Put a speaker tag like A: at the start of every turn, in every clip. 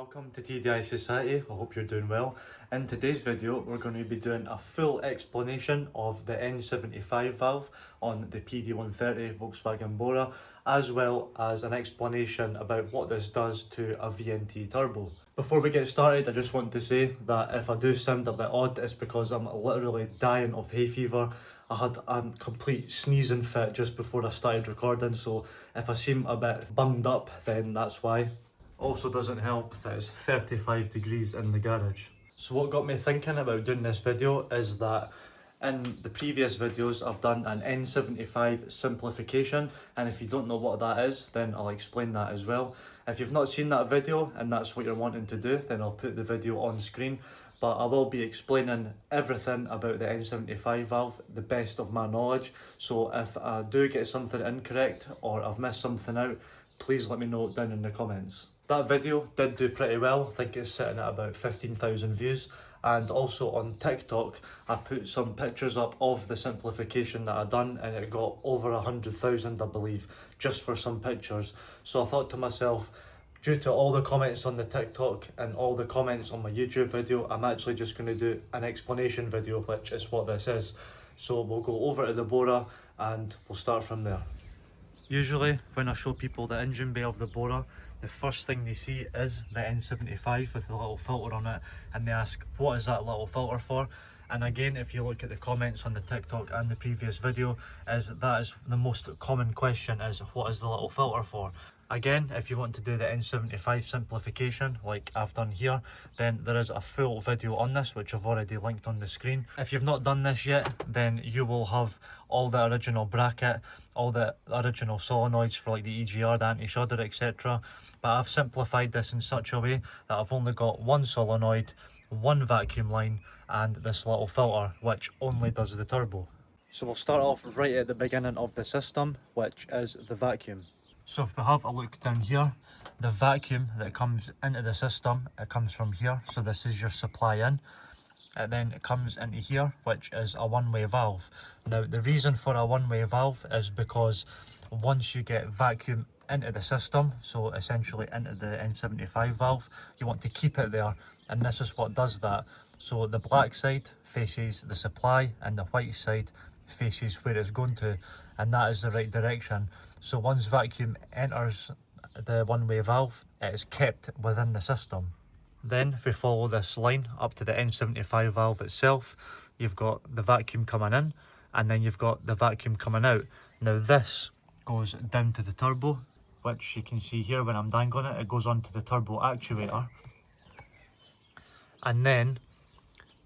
A: Welcome to TDI Society, I hope you're doing well. In today's video we're going to be doing a full explanation of the N75 valve on the PD130 Volkswagen Bora, as well as an explanation about what this does to a VNT turbo. Before we get started, I just want to say that if I do sound a bit odd, it's because I'm literally dying of hay fever. I had a complete sneezing fit just before I started recording, so if I seem a bit bunged up, then that's why. Also doesn't help that it's 35 degrees in the garage. So what got me thinking about doing this video is that in the previous videos I've done an N75 simplification, and if you don't know what that is, then I'll explain that as well. If you've not seen that video and that's what you're wanting to do, then I'll put the video on screen. But I will be explaining everything about the N75 valve, the best of my knowledge. So if I do get something incorrect or I've missed something out, please let me know down in the comments. That video did do pretty well. I think it's sitting at about 15,000 views. And also on TikTok, I put some pictures up of the simplification that I done, and it got over 100,000, I believe, just for some pictures. So I thought to myself, due to all the comments on the TikTok and all the comments on my YouTube video, I'm actually just going to do an explanation video, which is what this is. So we'll go over to the Bora and we'll start from there. Usually when I show people the engine bay of the Bora, the first thing they see is the N75 with the little filter on it, and they ask, what is that little filter for? And again, if you look at the comments on the TikTok and the previous video, that is the most common question, is what is the little filter for? Again, if you want to do the N75 simplification like I've done here, then there is a full video on this which I've already linked on the screen. If you've not done this yet, then you will have all the original bracket, all the original solenoids for like the EGR, the anti-shudder, etc. But I've simplified this in such a way that I've only got one solenoid, one vacuum line, and this little filter which only does the turbo. So we'll start off right at the beginning of the system, which is the vacuum. So if we have a look down here, the vacuum that comes into the system, it comes from here. So this is your supply in. And then it comes into here, which is a one-way valve. Now the reason for a one-way valve is because once you get vacuum into the system, so essentially into the N75 valve, you want to keep it there, and this is what does that. So the black side faces the supply and the white side faces where it's going to, and that is the right direction. So once vacuum enters the one-way valve, it is kept within the system. Then if we follow this line up to the N75 valve itself, you've got the vacuum coming in, and then you've got the vacuum coming out. Now this goes down to the turbo, which you can see here when I'm dangling it, it goes onto the turbo actuator. And then,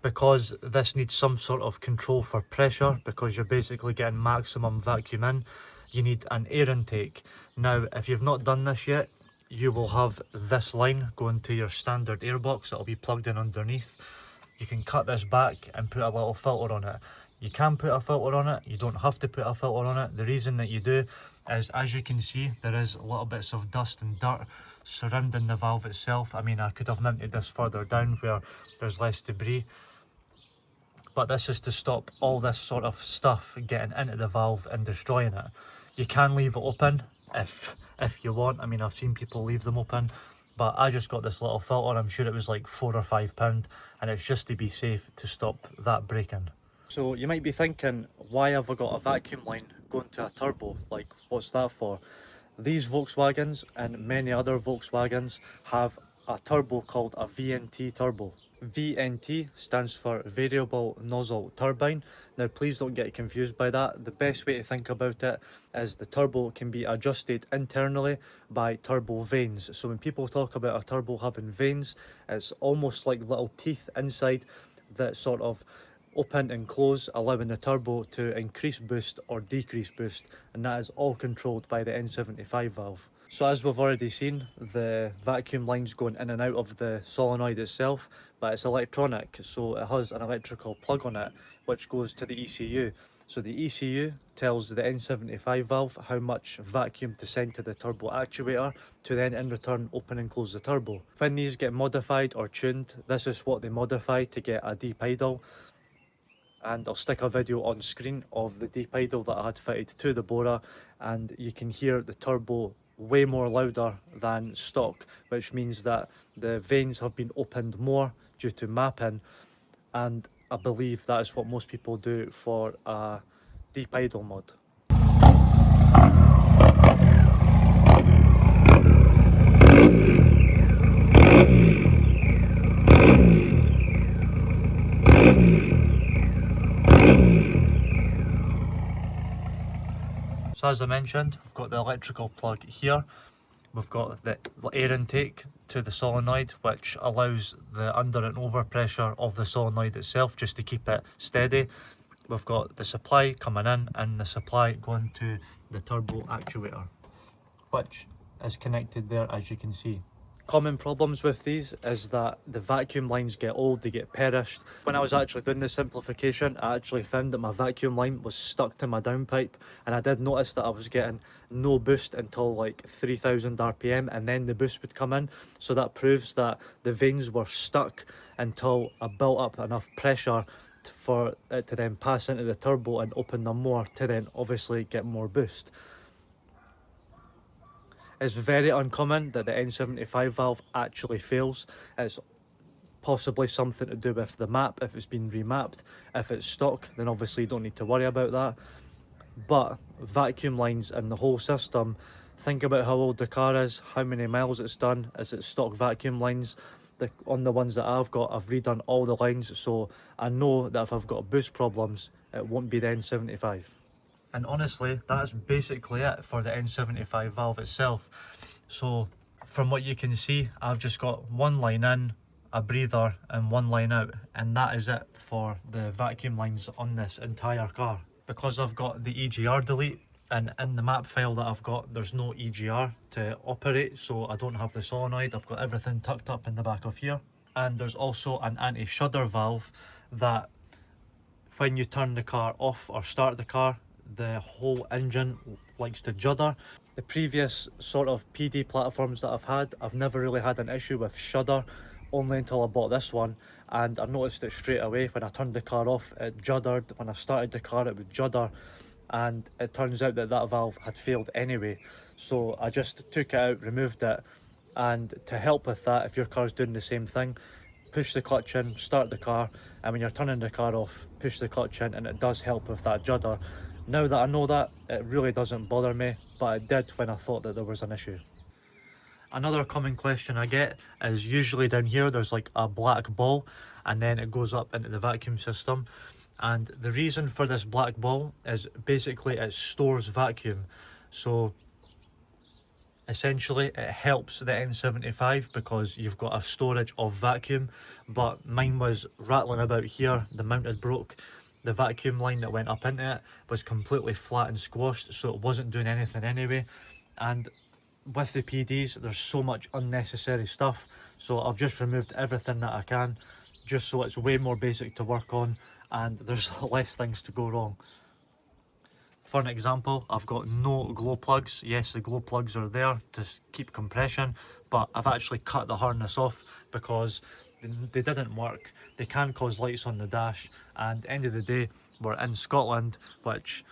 A: because this needs some sort of control for pressure, because you're basically getting maximum vacuum in, you need an air intake. Now, if you've not done this yet, you will have this line going to your standard airbox that will be plugged in underneath. You can cut this back and put a little filter on it. You can put a filter on it, you don't have to put a filter on it. The reason that you do is, as you can see, there is little bits of dust and dirt surrounding the valve itself. I mean, I could have mounted this further down where there's less debris, but this is to stop all this sort of stuff getting into the valve and destroying it. You can leave it open if you want. I mean, I've seen people leave them open, but I just got this little filter. I'm sure it was like £4 or £5, and it's just to be safe to stop that breaking. So you might be thinking, why have I got a vacuum line going to a turbo? Like, what's that for? These Volkswagens and many other Volkswagens have a turbo called a VNT turbo. VNT stands for variable nozzle turbine. Now please don't get confused by that. The best way to think about it is the turbo can be adjusted internally by turbo vanes. So when people talk about a turbo having vanes, it's almost like little teeth inside that sort of open and close, allowing the turbo to increase boost or decrease boost, and that is all controlled by the N75 valve. So as we've already seen, the vacuum line's going in and out of the solenoid itself, but it's electronic, so it has an electrical plug on it which goes to the ECU. So the ECU tells the N75 valve how much vacuum to send to the turbo actuator to then in return open and close the turbo. When these get modified or tuned, this is what they modify to get a deep idle. And I'll stick a video on screen of the deep idle that I had fitted to the Bora, and you can hear the turbo way more louder than stock, which means that the vanes have been opened more due to mapping, and I believe that is what most people do for a deep idle mod. So as I mentioned, we've got the electrical plug here. We've got the air intake to the solenoid, which allows the under and over pressure of the solenoid itself just to keep it steady. We've got the supply coming in and the supply going to the turbo actuator, which is connected there, as you can see. Common problems with these is that the vacuum lines get old, they get perished. When I was actually doing the simplification, I actually found that my vacuum line was stuck to my downpipe, and I did notice that I was getting no boost until like 3000 RPM, and then the boost would come in. So that proves that the vanes were stuck until I built up enough pressure for it to then pass into the turbo and open them more to then obviously get more boost. It's very uncommon that the N75 valve actually fails. It's possibly something to do with the map, if it's been remapped. If it's stock, then obviously you don't need to worry about that. But vacuum lines and the whole system, think about how old the car is, how many miles it's done. Is it stock vacuum lines? On the ones that I've got, I've redone all the lines, so I know that if I've got boost problems, it won't be the N75. And honestly, that's basically it for the N75 valve itself. So from what you can see, I've just got one line in, a breather and one line out, and that is it for the vacuum lines on this entire car. Because I've got the EGR delete, and in the map file that I've got, there's no EGR to operate, so I don't have the solenoid. I've got everything tucked up in the back of here. And there's also an anti-shudder valve that when you turn the car off or start the car, the whole engine likes to judder. The previous sort of PD platforms that I've had, I've never really had an issue with shudder, only until I bought this one, and I noticed it straight away. When I turned the car off, it juddered. When I started the car, it would judder, and it turns out that that valve had failed anyway. So I just took it out, removed it, and to help with that, if your car's doing the same thing, push the clutch in, start the car, and when you're turning the car off, push the clutch in, and it does help with that judder. Now that I know that, it really doesn't bother me, but it did when I thought that there was an issue. Another common question I get is usually down here there's like a black ball, and then it goes up into the vacuum system. And the reason for this black ball is basically it stores vacuum. So essentially it helps the N75 because you've got a storage of vacuum, but mine was rattling about here, the mount had broke. The vacuum line that went up into it was completely flat and squashed, so it wasn't doing anything anyway. And with the PDs, there's so much unnecessary stuff, so I've just removed everything that I can, just so it's way more basic to work on and there's less things to go wrong. For an example, I've got no glow plugs. Yes, the glow plugs are there to keep compression, but I've actually cut the harness off because they didn't work. They can cause lights on the dash, and end of the day, we're in Scotland, which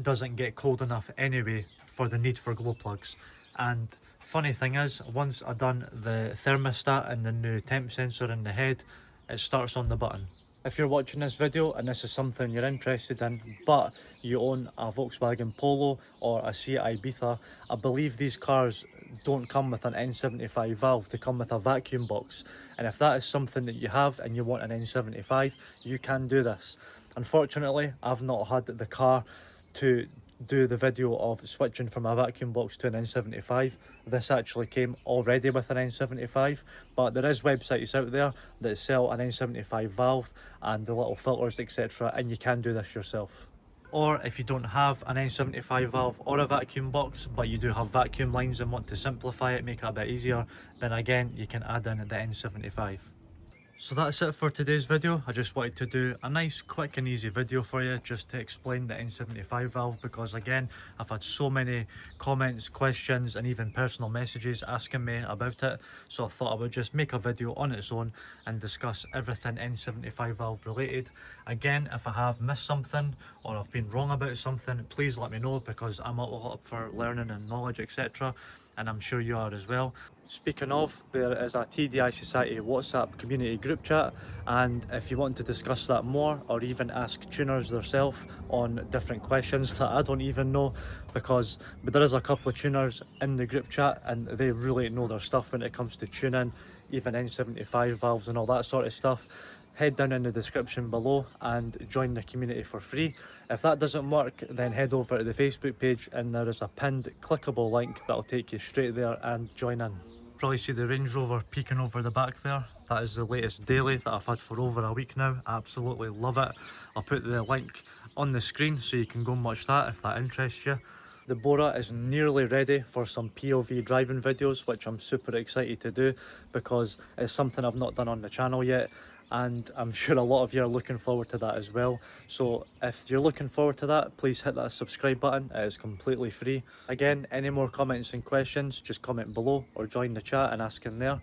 A: doesn't get cold enough anyway for the need for glow plugs. And funny thing is, once I've done the thermostat and the new temp sensor in the head, it starts on the button. If you're watching this video and this is something you're interested in, but you own a Volkswagen Polo or a Seat Ibiza, I believe these cars don't come with an N75 valve, they come with a vacuum box. And if that is something that you have and you want an N75, you can do this. Unfortunately, I've not had the car to do the video of switching from a vacuum box to an N75. This actually came already with an N75, but there is websites out there that sell an N75 valve and the little filters, etc., and you can do this yourself. Or if you don't have an N75 valve or a vacuum box, but you do have vacuum lines and want to simplify it, make it a bit easier, then again you can add in the N75. So that's it for today's video. I just wanted to do a nice, quick and easy video for you just to explain the N75 valve, because again, I've had so many comments, questions and even personal messages asking me about it. So I thought I would just make a video on its own and discuss everything N75 valve related. Again, if I have missed something or I've been wrong about something, please let me know, because I'm all up for learning and knowledge, etc. And I'm sure you are as well. Speaking of, there is a TDI Society WhatsApp community group chat, and if you want to discuss that more or even ask tuners themselves on different questions that I don't even know, but there is a couple of tuners in the group chat and they really know their stuff when it comes to tuning, even N75 valves and all that sort of stuff. Head down in the description below and join the community for free. If that doesn't work, then head over to the Facebook page and there is a pinned clickable link that'll take you straight there and join in. Probably see the Range Rover peeking over the back there. That is the latest daily that I've had for over a week now. I absolutely love it. I'll put the link on the screen so you can go and watch that if that interests you. The Bora is nearly ready for some POV driving videos, which I'm super excited to do because it's something I've not done on the channel yet, and I'm sure a lot of you are looking forward to that as well. So if you're looking forward to that, please hit that subscribe button. It is completely free. Again, any more comments and questions, just comment below or join the chat and ask in there.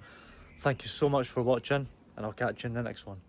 A: Thank you so much for watching, and I'll catch you in the next one.